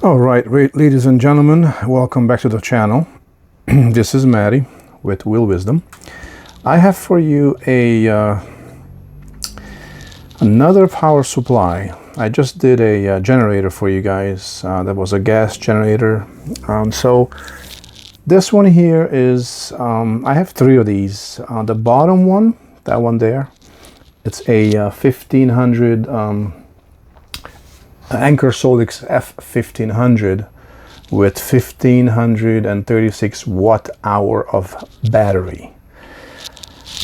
All right, ladies and gentlemen, welcome back to the channel. This is Matty with Will Wisdom. I have for you another power supply. I just did a generator for you guys. That was a gas generator. So this one here is, I have three of these. The bottom one, that one there, it's a 1500 Anker SOLIX F1500 with 1536 watt-hour of battery.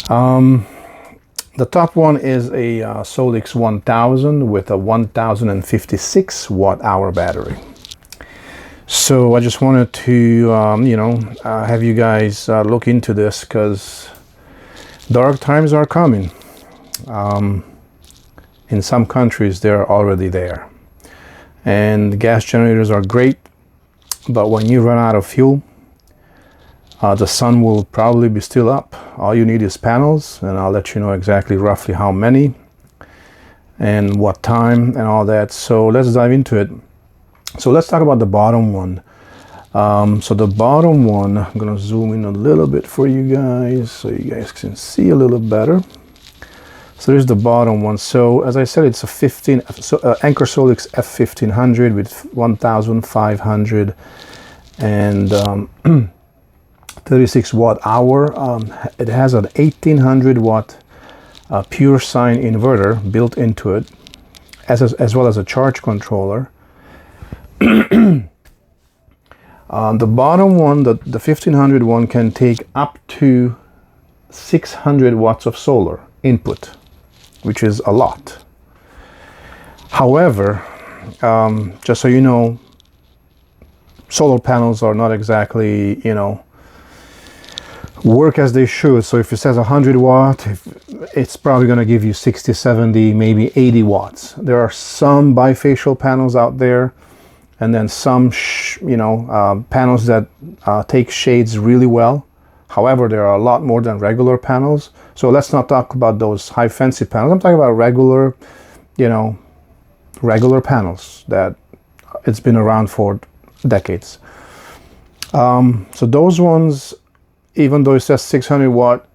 The top one is a SOLIX 1000 with a 1056 watt-hour battery. So I just wanted to, have you guys look into this because dark times are coming. In some countries, they're already there. And gas generators are great, but when you run out of fuel, the sun will probably be still up. All you need is panels, and I'll let you know exactly roughly how many and what time and all that. So let's dive into it. So let's talk about the bottom one. So the bottom one, I'm gonna zoom in a little bit for you guys so you guys can see a little better. So there's the bottom one. So as I said, it's a Anker SOLIX F1500 with 1500 and 36 watt-hour. It has an 1800 watt pure sine inverter built into it, as well as a charge controller. The bottom one, the 1500 one, can take up to 600 watts of solar input, which is a lot. However, just so you know, solar panels are not exactly, work as they should. So if it says 100 watt, it's probably going to give you 60, 70, maybe 80 watts. There are some bifacial panels out there, and then some, panels that take shades really well. However, there are a lot more than regular panels. So let's not talk about those high fancy panels. I'm talking about regular, regular panels that it's been around for decades. So those ones, even though it says 600 watt,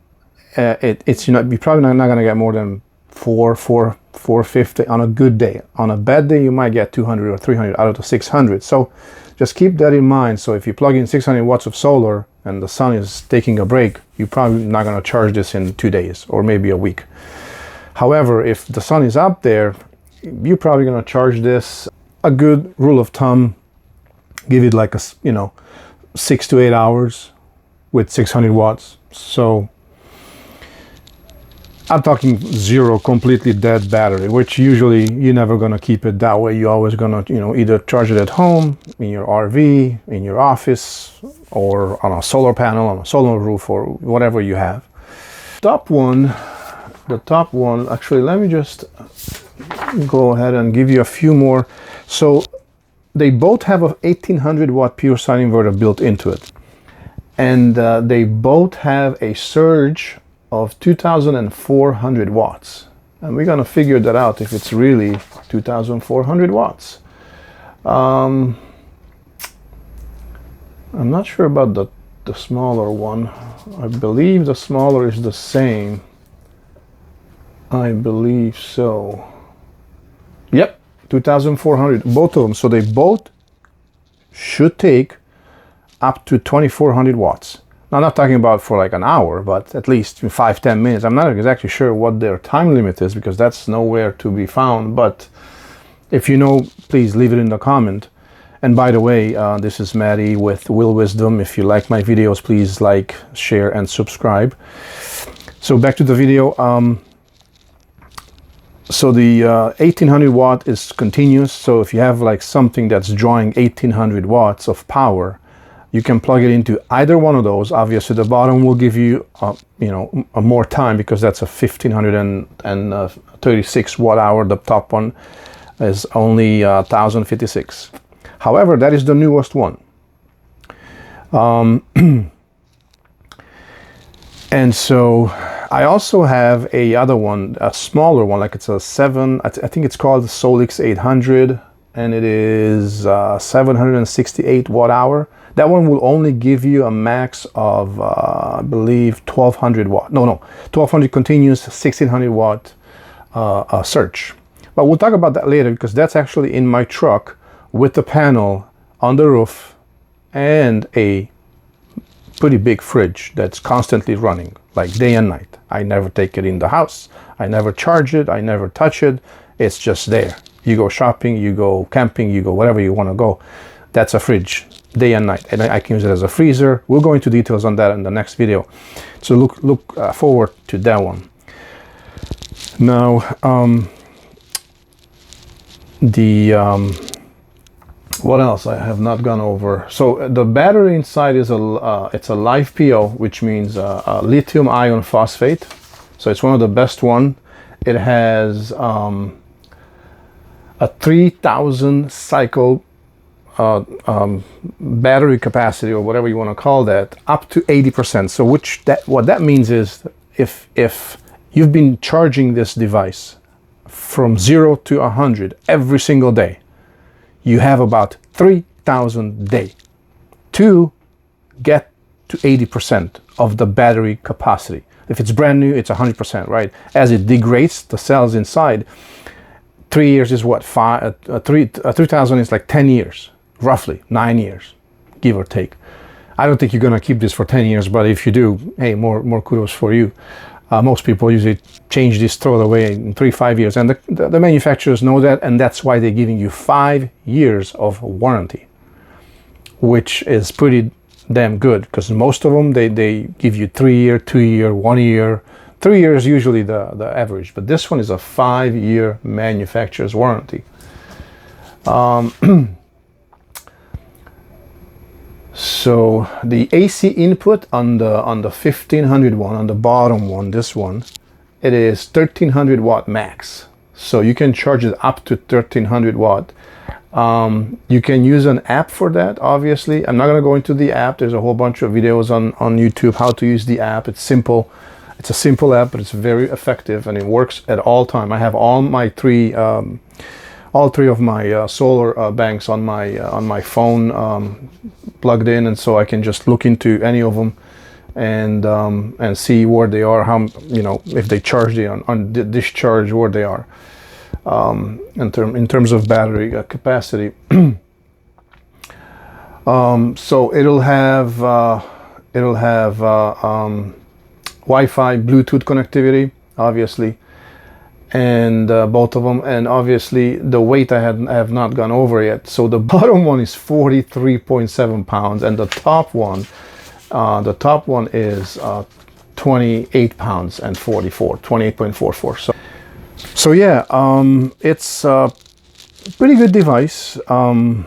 it's you're probably not going to get more than 450 on a good day. On a bad day, you might get 200 or 300 out of the 600. So just keep that in mind. So if you plug in 600 watts of solar and the sun is taking a break, you're probably not going to charge this in 2 days or maybe a week. However, if the sun is up there, you're probably going to charge this. A good rule of thumb, give it like 6 to 8 hours with 600 watts. So I'm talking zero, completely dead battery, which usually you're never going to keep it that way. You're always going to, either charge it at home, in your RV, in your office, or on a solar panel, on a solar roof, or whatever you have. The top one, actually, let me just go ahead and give you a few more. So they both have a 1800 watt pure sine inverter built into it. And they both have a surge of 2400 watts. And we're gonna figure that out if it's really 2400 watts. I'm not sure about the smaller one. I believe the smaller is the same. I believe so. Yep, 2400, both of them. So they both should take up to 2400 watts. Now, I'm not talking about for like an hour, but at least 5-10 minutes. I'm not exactly sure what their time limit is because that's nowhere to be found. But if you know, please leave it in the comment. And by the way, this is Matty with Will Wisdom. If you like my videos, please like, share, and subscribe. So back to the video. So the 1800 watt is continuous. So if you have like something that's drawing 1800 watts of power, you can plug it into either one of those. Obviously, the bottom will give you, a more time because that's a 1536 watt-hour. The top one is only 1056. However, that is the newest one. And so I also have a other one, a smaller one, like it's a 7. I think it's called the SOLIX 800. and it is 768 watt hour. That one will only give you a max of I believe 1200 watt. No, 1200 continuous, 1600 watt surge. But we'll talk about that later, because that's actually in my truck with the panel on the roof and a pretty big fridge that's constantly running, like day and night. I never take it in the house. I never charge it. I never touch it. It's just there. You go shopping, you go camping, you go wherever you want to go. That's a fridge, day and night. And I can use it as a freezer. We'll go into details on that in the next video. So look forward to that one. Now, what else I have not gone over? So the battery inside is it's a live PO, which means lithium iron phosphate. So it's one of the best one. It has a 3000 cycle battery capacity, or whatever you want to call that, up to 80%. So what that means is if you've been charging this device from 0 to 100 every single day, you have about 3,000 days to get to 80% of the battery capacity. If it's brand new, it's 100%, right? As it degrades the cells inside, 3 years is what? 3,000 is like 10 years, roughly 9 years, give or take. I don't think you're gonna keep this for 10 years, but if you do, hey, more kudos for you. Most people usually change this, throw it away in 3-5 years, and the manufacturers know that, and that's why they're giving you 5 years of warranty, which is pretty damn good, because most of them they give you 3 year, 2 year, 1 year. 3 years usually the average, but this one is a 5 year manufacturer's warranty. So the AC input on the 1500 one, on the bottom one, this one, it is 1300 watt max. So you can charge it up to 1300 watt. You can use an app for that, obviously. I'm not going to go into the app. There's a whole bunch of videos on YouTube how to use the app. It's simple. It's a simple app, but it's very effective, and it works at all time. I have all three of my solar banks on my phone plugged in, and so I can just look into any of them and see where they are, how, you know, if they charge on discharge, where they are in terms of battery capacity. So it'll have Wi-Fi, Bluetooth connectivity, obviously, and both of them, and obviously the weight I have not gone over yet. So the bottom one is 43.7 pounds, and the top one is 28 pounds and 28.44. So yeah, it's a pretty good device. I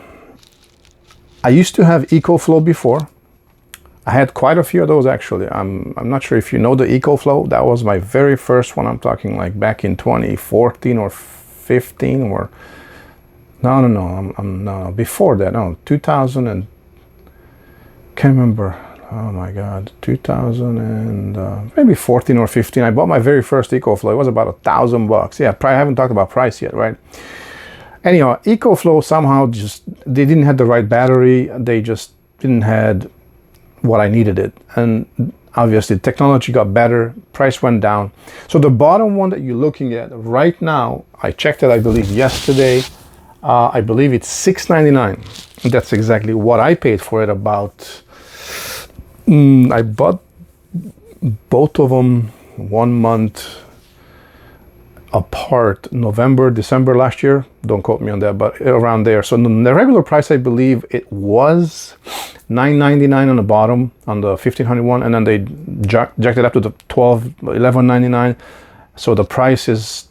used to have EcoFlow before. I had quite a few of those, actually. I'm not sure if you know the EcoFlow. That was my very first one. I'm talking like back in 2014 or 15, or no, before that, no, 2000 and can't remember. Oh my God, 2000 and maybe 14 or 15. I bought my very first EcoFlow. It was about $1,000. Yeah, I haven't talked about price yet, right? Anyhow, EcoFlow somehow they didn't have the right battery. They just didn't had what I needed it, and obviously technology got better, price went down. So the bottom one that you're looking at right now, I checked it, I believe yesterday, I believe it's $699. That's exactly what I paid for it. About I bought both of them 1 month apart, November, December last year. Don't quote me on that, but around there. So the regular price, I believe it was $9.99 on the bottom on the 1500 one, and then they jacked it up to the $11.99. So the price is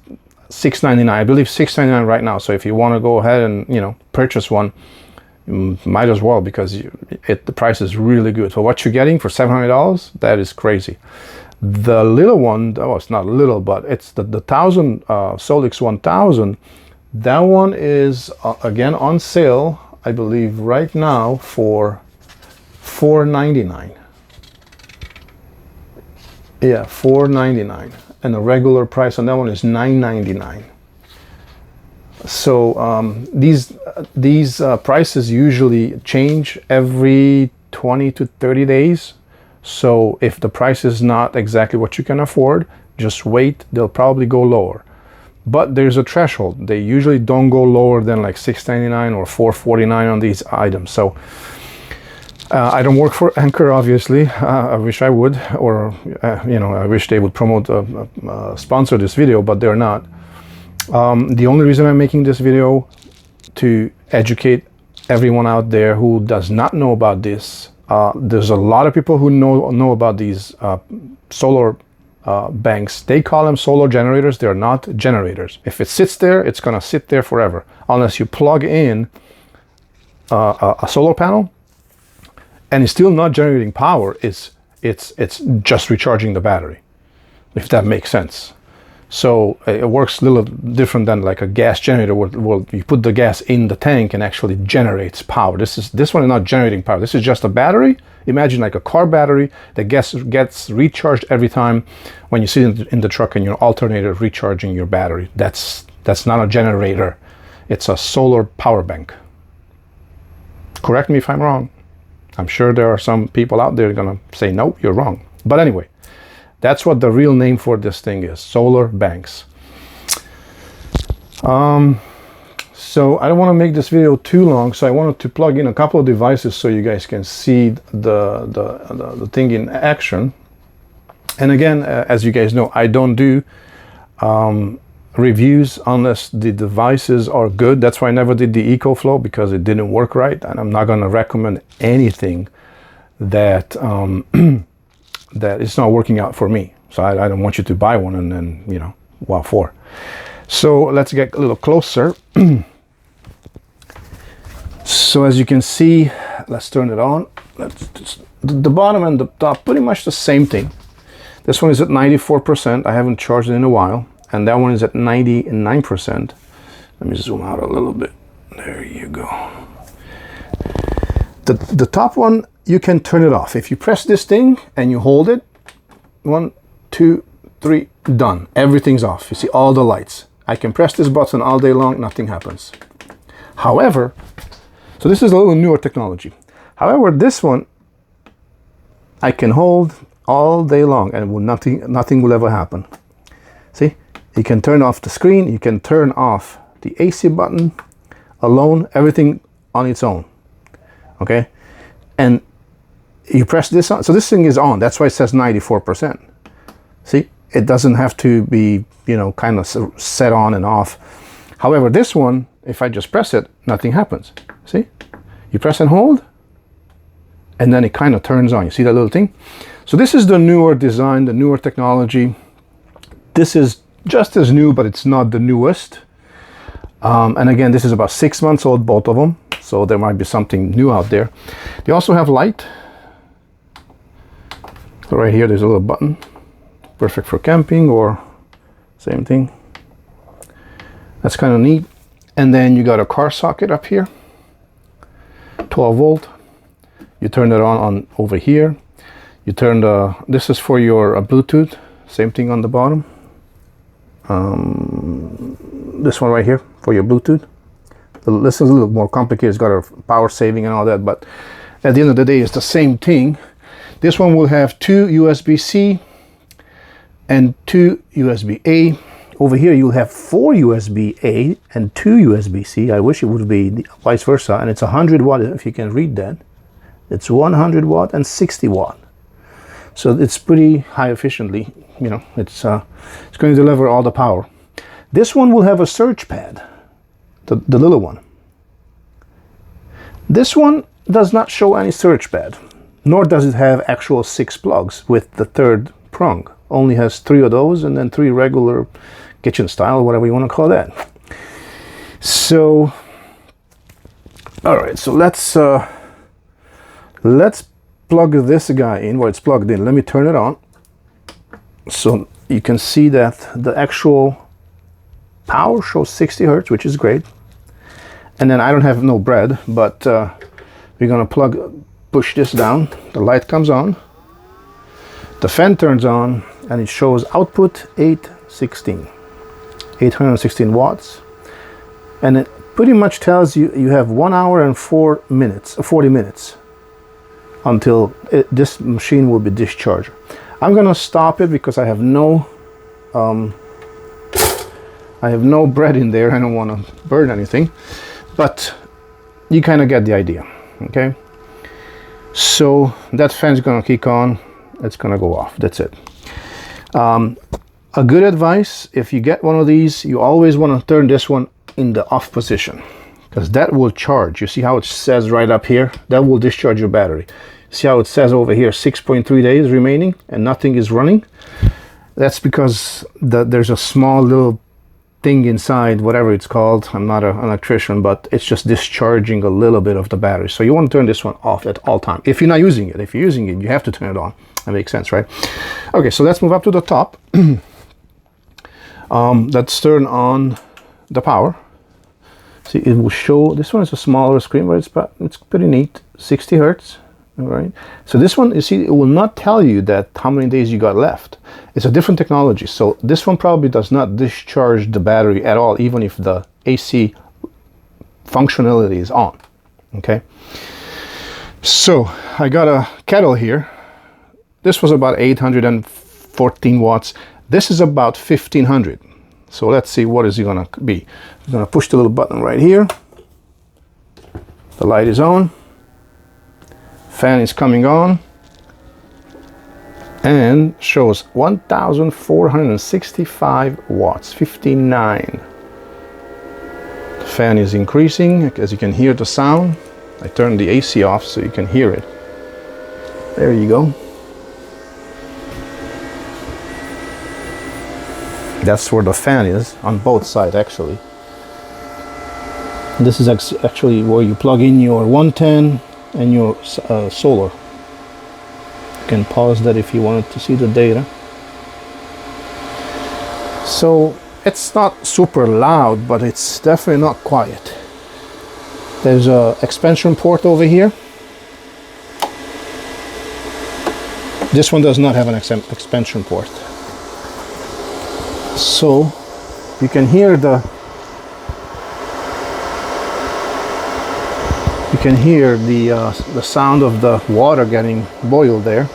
$6.99. I believe $6.99 right now. So if you want to go ahead and, you know, purchase one, you might as well, because the price is really good. So what you're getting for $700, that is crazy. The little one, oh, it's not little, but it's the 1000 SOLIX 1000. That one is again on sale, I believe, right now for $499. Yeah, $499, and the regular price on that one is $999. So these prices usually change every 20 to 30 days. So if the price is not exactly what you can afford, just wait, they'll probably go lower. But there's a threshold. They usually don't go lower than like $6.99 or $4.49 on these items. So I don't work for Anker, obviously. I wish I would, or you know, I wish they would promote, sponsor this video, but they're not. The only reason I'm making this video to educate everyone out there who does not know about this. There's a lot of people who know about these solar banks. They call them solar generators. They're not generators. If it sits there, it's gonna sit there forever unless you plug in a solar panel. And it's still not generating power. It's just recharging the battery, if that makes sense. So it works a little different than like a gas generator where you put the gas in the tank and actually generates power. This one is not generating power. This is just a battery. Imagine like a car battery that gets recharged every time when you sit in the truck and your alternator recharging your battery. That's not a generator. It's a solar power bank. Correct me if I'm wrong. I'm sure there are some people out there gonna say, no, you're wrong. But anyway, that's what the real name for this thing is, solar banks. So I don't want to make this video too long, so I wanted to plug in a couple of devices so you guys can see the thing in action. And again, as you guys know, I don't do reviews unless the devices are good. That's why I never did the EcoFlow, because it didn't work right, and I'm not going to recommend anything that that is not working out for me. So I don't want you to buy one and then, you know, what for? So let's get a little closer. So as you can see, let's turn it on. The bottom and the top, pretty much the same thing. This one is at 94%. I haven't charged it in a while. And that one is at 99%. Let me zoom out a little bit. There you go. The top one, you can turn it off. If you press this thing and you hold it, 1, 2, 3, done. Everything's off. You see all the lights. I can press this button all day long, nothing happens. However, so this is a little newer technology. However, this one, I can hold all day long and nothing will ever happen. See? You can turn off the screen, you can turn off the AC button alone, everything on its own, okay? And you press this on, so this thing is on, that's why it says 94%. See, it doesn't have to be, you know, kind of set on and off. However, this one, if I just press it, nothing happens. See, you press and hold, and then it kind of turns on. You see that little thing? So this is the newer design, the newer technology. This is just as new, but it's not the newest. And again, this is about 6 months old, both of them. So there might be something new out there. They also have light. So right here, there's a little button. Perfect for camping or same thing. That's kind of neat. And then you got a car socket up here. 12 volt. You turn it on over here. You turn this is for your Bluetooth. Same thing on the bottom. This one right here for your Bluetooth. This is a little more complicated. It's got a power saving and all that, but at the end of the day, it's the same thing. This one will have 2 USB-C and 2 USB-A. Over here, you'll have 4 USB-A and 2 USB-C. I wish it would be vice versa. And it's 100 watt, if you can read that. It's 100 watt and 60 watt. So it's pretty high efficiently. You know, it's going to deliver all the power. This one will have a surge pad, the little one. This one does not show any surge pad, nor does it have actual 6 plugs with the 3rd prong. Only has 3 of those and then 3 regular kitchen style, whatever you want to call that. So, all right, so let's plug this guy in where it's plugged in. Let me turn it on. So you can see that the actual power shows 60 hertz, which is great. And then I don't have no bread, but we're gonna push this down. The light comes on, the fan turns on, and it shows output 816 watts. and it pretty much tells you you have 1 hour and 4 minutes, 40 minutes until this machine will be discharged. I'm gonna stop it because I have no bread in there. I don't want to burn anything, but you kind of get the idea. Okay, so that fan's gonna kick on, it's gonna go off, that's it. A good advice, if you get one of these, you always want to turn this one in the off position, because that will charge. You see how it says right up here? That will discharge your battery. See how it says over here 6.3 days remaining and nothing is running? That's because there's a small little thing inside, whatever it's called. I'm not an electrician, but it's just discharging a little bit of the battery. So you want to turn this one off at all time. If you're not using it, if you're using it, you have to turn it on. That makes sense, right? Okay, so let's move up to the top. Let's turn on the power. See, it will show, this one is a smaller screen, but it's pretty neat. 60 hertz. All right, so this one, you see, it will not tell you that how many days you got left. It's a different technology, so this one probably does not discharge the battery at all, even if the AC functionality is on. Okay, so I got a kettle here. This was about 814 watts. This is about 1500. So let's see what is it gonna be. I'm gonna push the little button right here. The light is on. Fan is coming on and shows 1465 watts, 59. The fan is increasing, as you can hear the sound. I turned the AC off so you can hear it. There you go. That's where the fan is, on both sides actually. This is actually where you plug in your 110 and your solar. You can pause that if you wanted to see the data. So it's not super loud, but it's definitely not quiet. There's a expansion port over here. This one does not have an expansion port. So you can hear the sound of the water getting boiled there,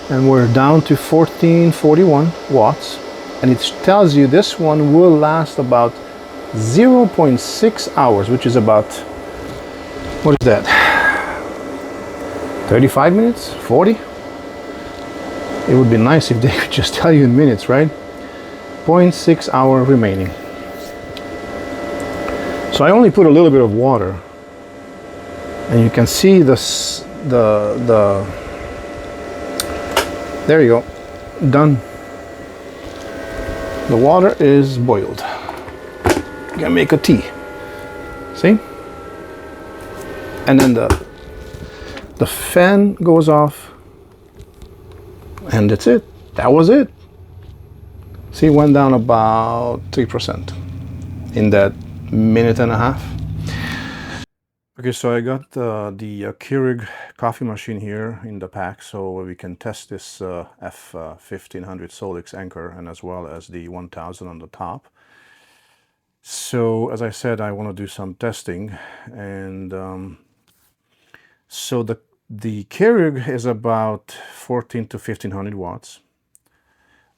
and we're down to 1441 watts, and it tells you this one will last about 0.6 hours, which is about, what is that, 35 minutes, 40? It would be nice if they could just tell you in minutes, right? 0.6 hour remaining. So I only put a little bit of water, and you can see this, there you go, done. The water is boiled. You can make a tea, see? And then the fan goes off, and that's it. That was it. See, it went down about 3% in that minute and a half. Okay, so I got the Keurig coffee machine here in the pack, so we can test this F1500 SOLIX Anker, and as well as the 1000 on the top. So as I said, I want to do some testing, and so the Keurig is about 14 to 1500 watts.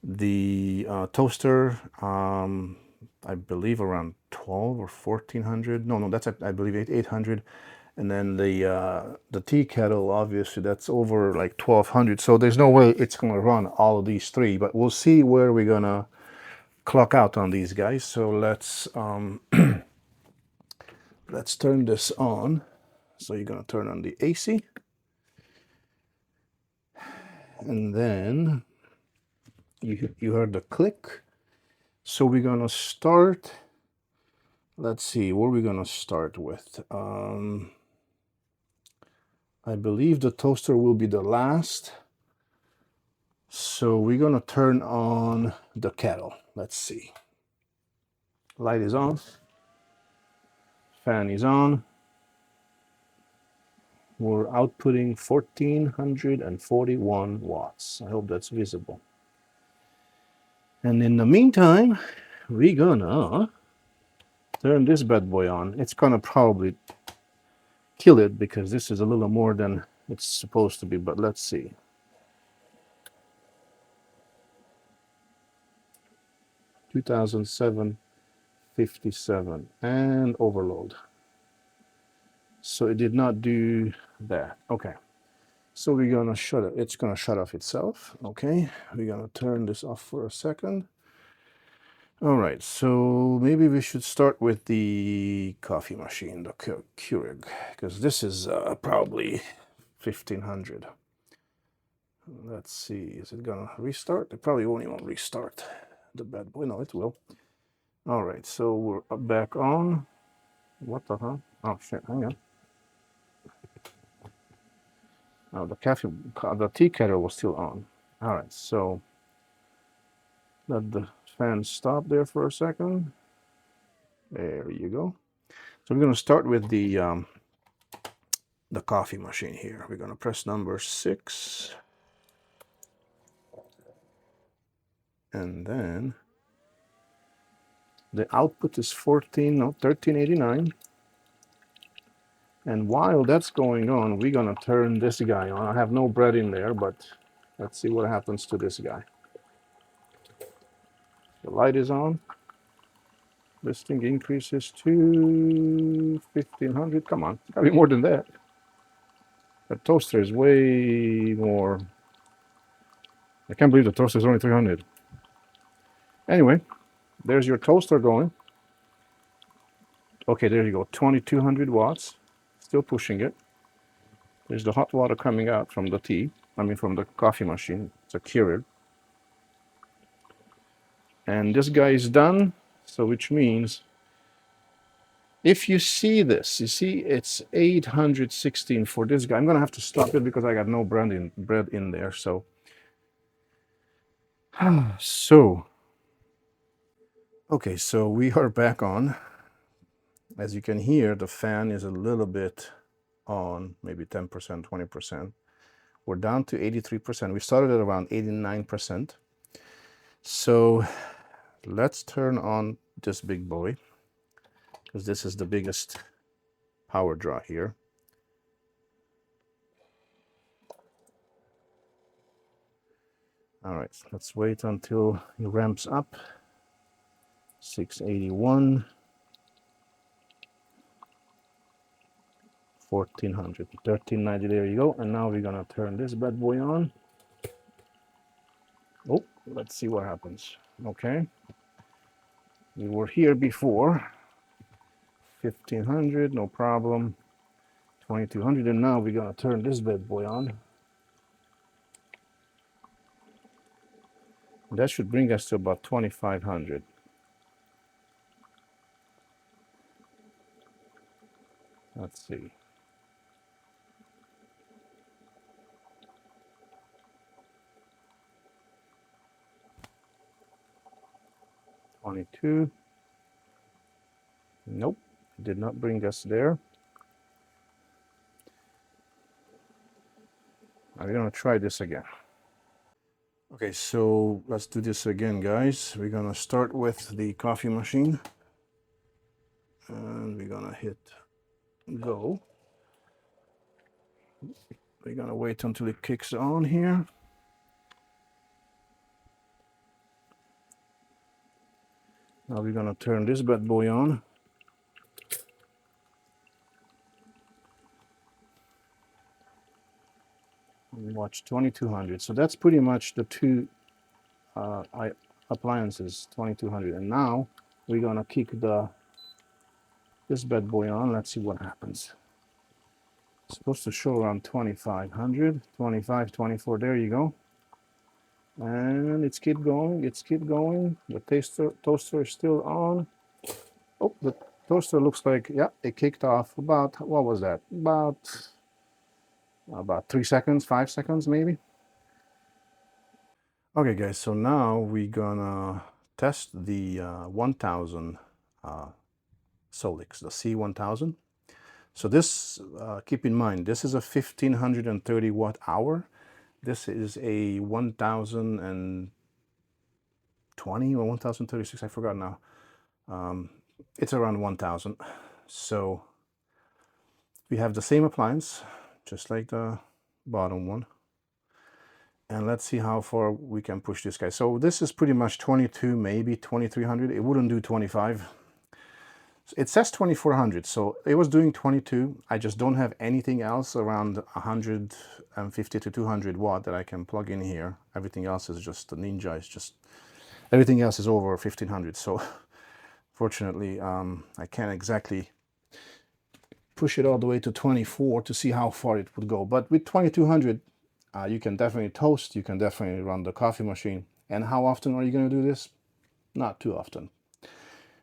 The toaster, I believe around 12 or 1400. No, that's I believe 800. And then the tea kettle, obviously that's over like 1200. So there's no way it's gonna run all of these three, but we'll see where we're gonna clock out on these guys. So let's let's turn this on. So you're gonna turn on the AC, and then you heard the click. So we're gonna start. Let's see, what are we gonna start with? I believe the toaster will be the last. So we're gonna turn on the kettle. Let's see. Light is on. Fan is on. We're outputting 1441 watts. I hope that's visible. And in the meantime, we're gonna turn this bad boy on. It's gonna probably kill it because this is a little more than it's supposed to be, but let's see. F1500 and overload. So it did not do that. Okay. So we're gonna shut it. It's gonna shut off itself. Okay. We're gonna turn this off for a second. All right. So maybe we should start with the coffee machine, the Keurig, because this is probably 1500. Let's see. Is it gonna restart? It probably won't even restart the bad boy. No, it will. All right. So we're back on. What the hell? Oh shit! Hang on. Oh, the tea kettle was still on. All right, so let the fan stop there for a second. There you go. So we're going to start with the coffee machine here. We're going to press number 6, and then the output is 1389. And while that's going on, we're going to turn this guy on. I have no bread in there, but let's see what happens to this guy. The light is on. This thing increases to 1500. Come on, it's gotta be more than that. The toaster is way more. I can't believe the toaster is only 300. Anyway, there's your toaster going. Okay, there you go, 2200 watts. Still pushing it. There's the hot water coming out from the from the coffee machine. It's a Keurig. And this guy is done, so which means if you see this, you see it's 816 for this guy. I'm gonna have to stop it because I got no bread in there. So, okay, so we are back on. As you can hear, the fan is a little bit on, maybe 10%, 20%. We're down to 83%. We started at around 89%. So let's turn on this big boy, because this is the biggest power draw here. All right, let's wait until it ramps up. 681, 1400, 1390, there you go. And now we're gonna turn this bad boy on. Oh, let's see what happens. Okay, we were here before. 1500, no problem. 2200, and now we're gonna turn this bad boy on. That should bring us to about 2500. Let's see. $22. Nope, did not bring us there. We're gonna try this again. Okay, so let's do this again, guys. We're gonna start with the coffee machine, and we're gonna hit go. We're gonna wait until it kicks on here. Now we're gonna turn this bad boy on. And watch 2200. So that's pretty much the two appliances, 2200. And now we're gonna kick this bad boy on. Let's see what happens. It's supposed to show around 2500, 25, 24. There you go. And it's keep going. It's keep going. The toaster is still on. Oh, the toaster looks like, yeah, it kicked off about, what was that? About 3 seconds, 5 seconds maybe. Okay, guys, so now we're gonna test the 1000 Solix, the C1000. So this, keep in mind, this is a 1530 watt hour. This is a 1020 or 1036, I forgot now. it's around 1000. So we have the same appliance, just like the bottom one. And let's see how far we can push this guy. So this is pretty much 22, maybe 2300. It wouldn't do 25. It says 2400, so it was doing 22. I just don't have anything else around 150 to 200 watt that I can plug in here. Everything else is just the Ninja. It's just everything else is over 1500. So fortunately, I can't exactly push it all the way to 24 to see how far it would go. But with 2200, you can definitely toast. You can definitely run the coffee machine. And how often are you going to do this? Not too often,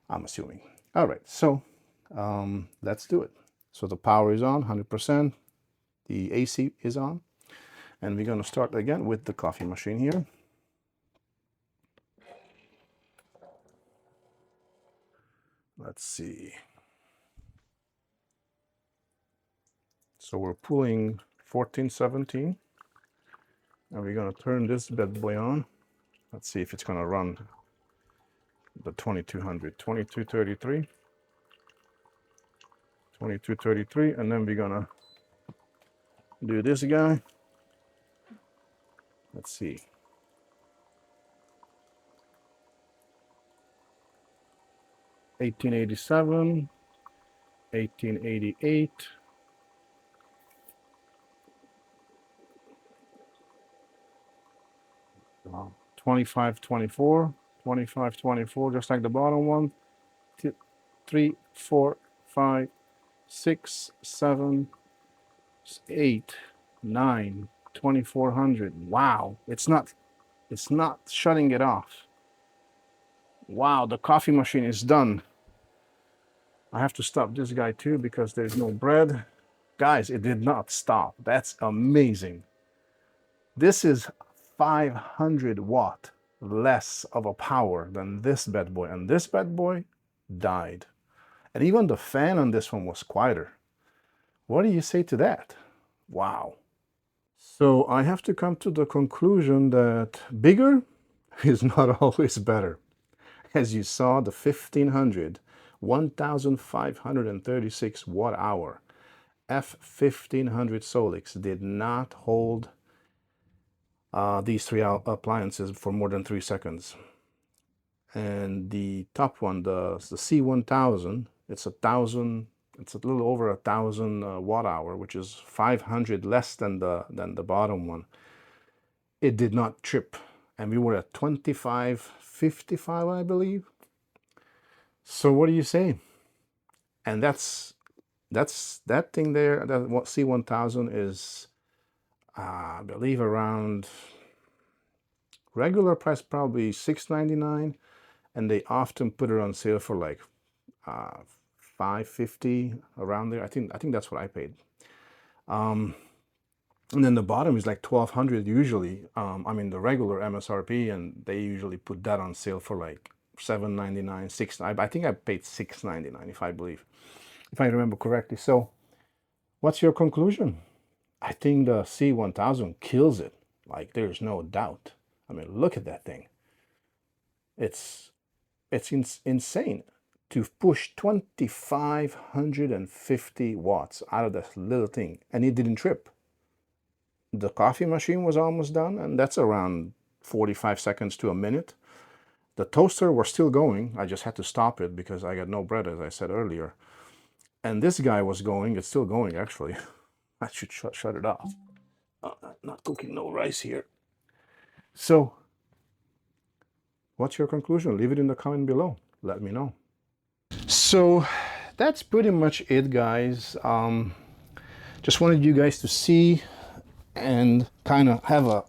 I'm assuming. All right, so let's do it. So the power is on 100%. The AC is on. And we're going to start again with the coffee machine here. Let's see. So we're pulling 1417. And we're going to turn this bad boy on. Let's see if it's going to run the 2200. 2233. 2233. And then we're going to do this guy. Let's see. 1887. 1888. 2524, 2524, just like the bottom one. 3, 4, 5, 6, 7, 8, 9, 2400. Wow, it's not shutting it off. Wow, the coffee machine is done. I have to stop this guy too because there's no bread. Guys, it did not stop. That's amazing. This is 500 watt less of a power than this bad boy, and this bad boy died. And even the fan on this one was quieter. What do you say to that? Wow. So I have to come to the conclusion that bigger is not always better. As you saw, the 1500, 1536 watt hour F1500 Solix did not hold these three appliances for more than 3 seconds. And the top one, the C1000, it's a little over 1000 watt hour, which is 500 less than the bottom one. It did not trip, and we were at 2555, I believe. So what do you say? And that's that thing there. That what C1000 is, I believe around regular price probably $699, and they often put it on sale for like $550 around there. I think that's what I paid. And then the bottom is like $1,200 usually. I mean the regular MSRP, and they usually put that on sale for like $799, $6. I think I paid $699 if I remember correctly. So, what's your conclusion? I think the C1000 kills it. Like there's no doubt. I mean, look at that thing. It's insane to push 2550 watts out of that little thing, and it didn't trip. The coffee machine was almost done, and that's around 45 seconds to a minute. The toaster was still going. I just had to stop it because I got no bread, as I said earlier. And this guy was going. It's still going, actually. I should shut it off. Not cooking no rice here. So, what's your conclusion? Leave it in the comment below. Let me know. So, that's pretty much it, guys. Just wanted you guys to see and kind of have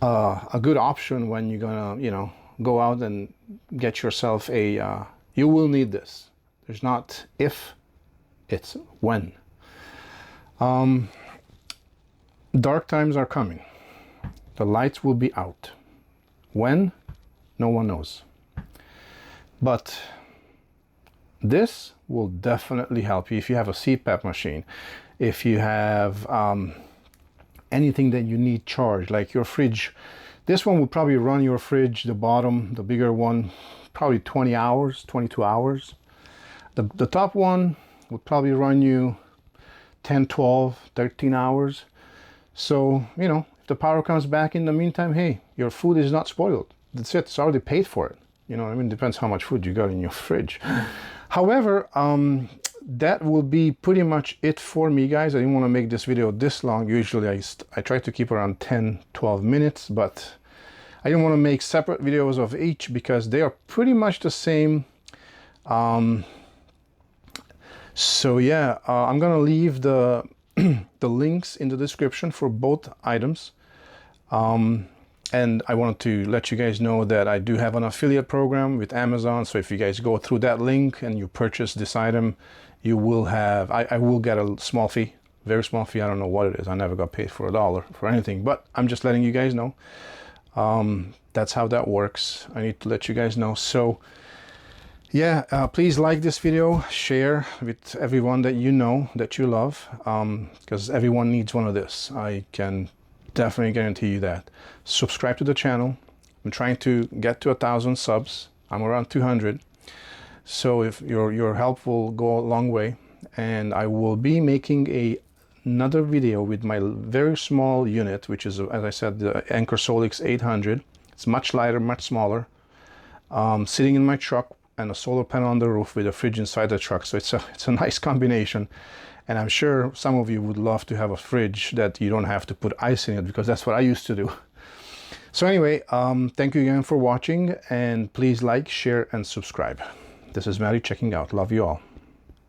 a good option when you're gonna, go out and get yourself a. You will need this. There's not if, it's when. Dark times are coming. The lights will be out. When? No one knows. But this will definitely help you if you have a CPAP machine, if you have anything that you need charged, like your fridge. This one will probably run your fridge, the bottom, the bigger one, probably 20 hours, 22 hours. The top one would probably run you 10, 12, 13 hours. So, you know, if the power comes back in the meantime, hey, your food is not spoiled. That's it. It's already paid for it. You know what I mean? Depends how much food you got in your fridge. However, that will be pretty much it for me, guys. I didn't want to make this video this long. Usually I try to keep around 10, 12 minutes, but I didn't want to make separate videos of each because they are pretty much the same. So yeah, I'm gonna leave the the links in the description for both items. And I wanted to let you guys know that I do have an affiliate program with Amazon. So if you guys go through that link and you purchase this item, you will have, I will get a small fee, very small fee. I don't know what it is. I never got paid for $1 for anything, but I'm just letting you guys know. That's how that works. I need to let you guys know. So yeah, please like this video, share with everyone that you know, that you love, because everyone needs one of this. I can definitely guarantee you that. Subscribe to the channel. I'm trying to get to 1,000 subs. I'm around 200. So if your help will go a long way. And I will be making another video with my very small unit, which is, as I said, the Anker SOLIX F1500. It's much lighter, much smaller. Sitting in my truck and a solar panel on the roof with a fridge inside the truck. So it's a nice combination. And I'm sure some of you would love to have a fridge that you don't have to put ice in it, because that's what I used to do. So anyway, thank you again for watching, and please like, share, and subscribe. This is Matty checking out. Love you all.